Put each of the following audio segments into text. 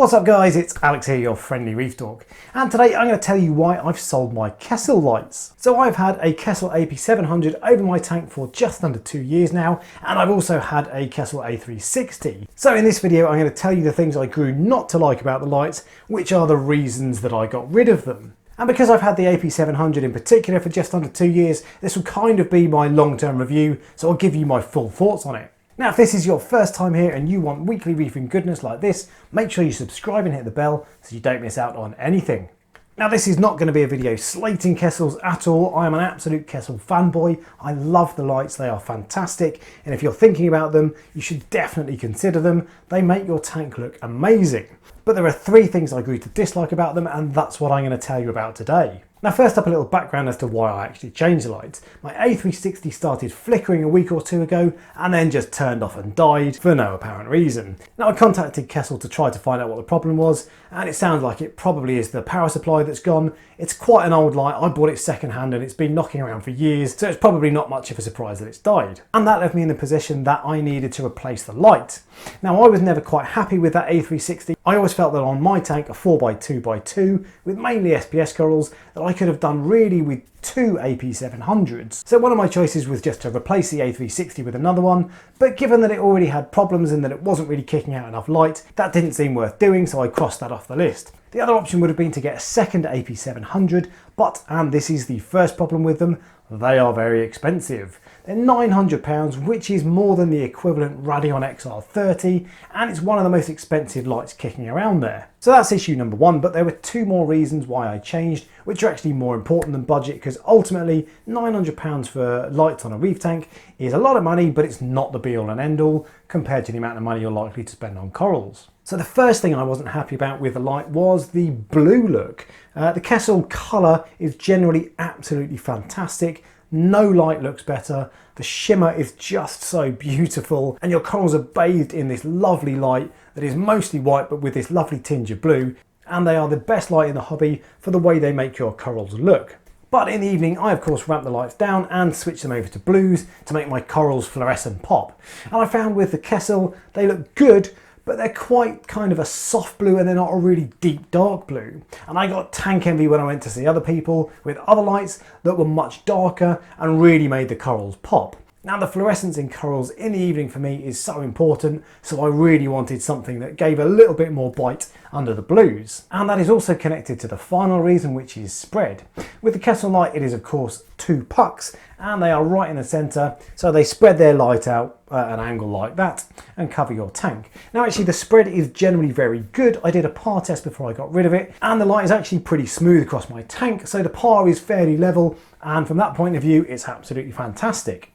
What's up guys, it's Alex here, your friendly reef dog, and today I'm going to tell you why I've sold my Kessil lights. So I've had a Kessil AP700 over my tank for just under 2 years now, and I've also had a Kessil A360. So in this video I'm going to tell you the things I grew not to like about the lights, which are the reasons that I got rid of them. And because I've had the AP700 in particular for just under 2 years, this will kind of be my long-term review, so I'll give you my full thoughts on it. Now, if this is your first time here and you want weekly reefing goodness like this, make sure you subscribe and hit the bell so you don't miss out on anything. Now, this is not going to be a video slating Kessils at all. I am an absolute Kessil fanboy. I love the lights, they are fantastic. And if you're thinking about them, you should definitely consider them. They make your tank look amazing. But there are 3 things I grew to dislike about them, and that's what I'm going to tell you about today. Now first up, a little background as to why I actually changed the lights. My A360 started flickering a week or 2 ago and then just turned off and died for no apparent reason. Now I contacted Kessil to try to find out what the problem was, and it sounds like it probably is the power supply that's gone. It's quite an old light, I bought it second hand and it's been knocking around for years, so it's probably not much of a surprise that it's died. And that left me in the position that I needed to replace the light. Now I was never quite happy with that A360. I always felt that on my tank, a 4x2x2 with mainly SPS corals, that I could have done really with 2 AP700s. So one of my choices was just to replace the A360 with another one, but given that it already had problems and that it wasn't really kicking out enough light, that didn't seem worth doing, so I crossed that off the list. The other option would have been to get a second AP700, but, and this is the first problem with them, they are very expensive. They're £900, which is more than the equivalent Radion XR30, and it's one of the most expensive lights kicking around there. So that's issue number 1, but there were 2 more reasons why I changed, which are actually more important than budget, because ultimately £900 for lights on a reef tank is a lot of money, but it's not the be all and end all compared to the amount of money you're likely to spend on corals. So the first thing I wasn't happy about with the light was the blue look. The Kessil colour is generally absolutely fantastic. No light looks better. The shimmer is just so beautiful, and your corals are bathed in this lovely light that is mostly white but with this lovely tinge of blue, and they are the best light in the hobby for the way they make your corals look. But in the evening I of course ramped the lights down and switched them over to blues to make my corals fluorescent pop. And I found with the Kessil they look good, but they're quite kind of a soft blue and they're not a really deep dark blue. And I got tank envy when I went to see other people with other lights that were much darker and really made the corals pop. Now the fluorescence in corals in the evening for me is so important, so I really wanted something that gave a little bit more bite under the blues. And that is also connected to the final reason, which is spread. With the Kessil light it is of course 2 pucks, and they are right in the centre, so they spread their light out at an angle like that and cover your tank. Now actually the spread is generally very good. I did a par test before I got rid of it, and the light is actually pretty smooth across my tank, so the par is fairly level, and from that point of view it's absolutely fantastic.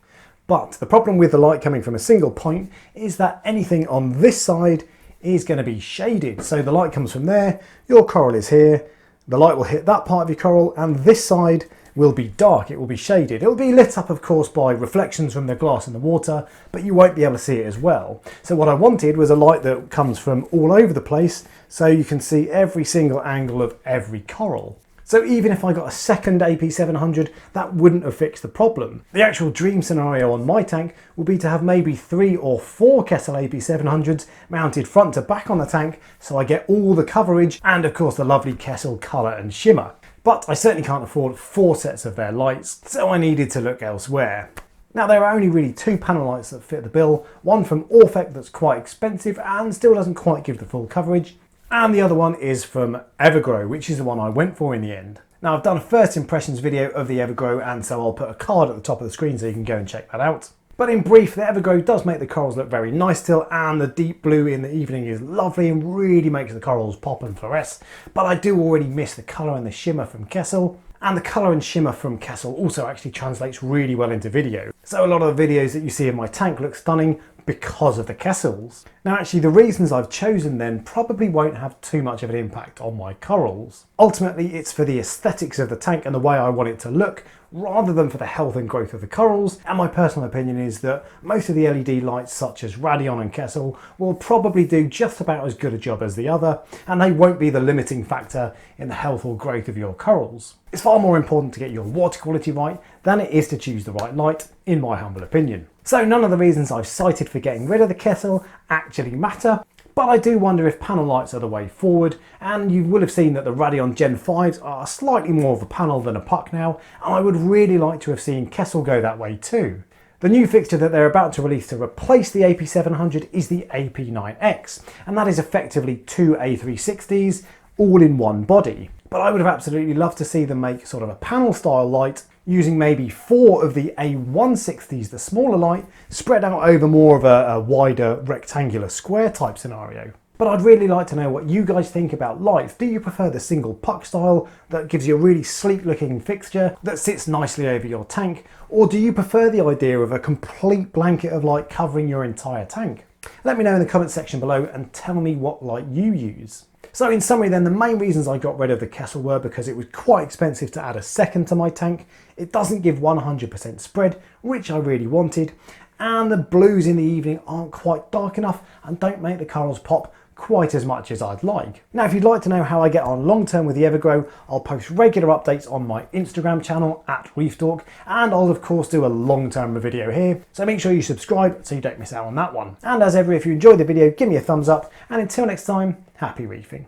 But the problem with the light coming from a single point is that anything on this side is going to be shaded. So the light comes from there, your coral is here, the light will hit that part of your coral, and this side will be dark, it will be shaded. It will be lit up of course by reflections from the glass and the water, but you won't be able to see it as well. So what I wanted was a light that comes from all over the place, so you can see every single angle of every coral. So even if I got a second AP700, that wouldn't have fixed the problem. The actual dream scenario on my tank would be to have maybe 3 or 4 Kessil AP700s mounted front to back on the tank, so I get all the coverage and of course the lovely Kessil colour and shimmer. But I certainly can't afford 4 sets of their lights, so I needed to look elsewhere. Now there are only really 2 panel lights that fit the bill, one from Orphec that's quite expensive and still doesn't quite give the full coverage, and the other one is from Evergrow, which is the one I went for in the end. Now I've done a first impressions video of the Evergrow, and so I'll put a card at the top of the screen so you can go and check that out. But in brief, the Evergrow does make the corals look very nice still, and the deep blue in the evening is lovely and really makes the corals pop and fluoresce. But I do already miss the colour and the shimmer from Kessil, and the colour and shimmer from Kessil also actually translates really well into video. So a lot of the videos that you see in my tank look stunning because of the Kessils. Now actually the reasons I've chosen then probably won't have too much of an impact on my corals. Ultimately it's for the aesthetics of the tank and the way I want it to look, rather than for the health and growth of the corals, and my personal opinion is that most of the LED lights such as Radion and Kessil will probably do just about as good a job as the other, and they won't be the limiting factor in the health or growth of your corals. It's far more important to get your water quality right than it is to choose the right light, in my humble opinion. So none of the reasons I've cited for getting rid of the Kessil actually matter, But I do wonder if panel lights are the way forward, and you will have seen that the Radeon Gen 5s are slightly more of a panel than a puck now, and I would really like to have seen Kessil go that way too. The new fixture that they're about to release to replace the AP700 is the AP9X, and that is effectively two A360s all in one body. But I would have absolutely loved to see them make sort of a panel style light using maybe 4 of the A160s, the smaller light, spread out over more of a wider rectangular square type scenario. But I'd really like to know what you guys think about lights. Do you prefer the single puck style that gives you a really sleek looking fixture that sits nicely over your tank? Or do you prefer the idea of a complete blanket of light covering your entire tank? Let me know in the comment section below and tell me what light you use. So in summary then, the main reasons I got rid of the Kessil were because it was quite expensive to add a second to my tank. It doesn't give 100% spread, which I really wanted. And the blues in the evening aren't quite dark enough and don't make the colours pop quite as much as I'd like. Now, if you'd like to know how I get on long term with the Evergrow, I'll post regular updates on my Instagram channel @Reef, and I'll of course do a long term video here, so make sure you subscribe so you don't miss out on that one. And as ever, if you enjoyed the video, give me a thumbs up, and until next time, happy reefing.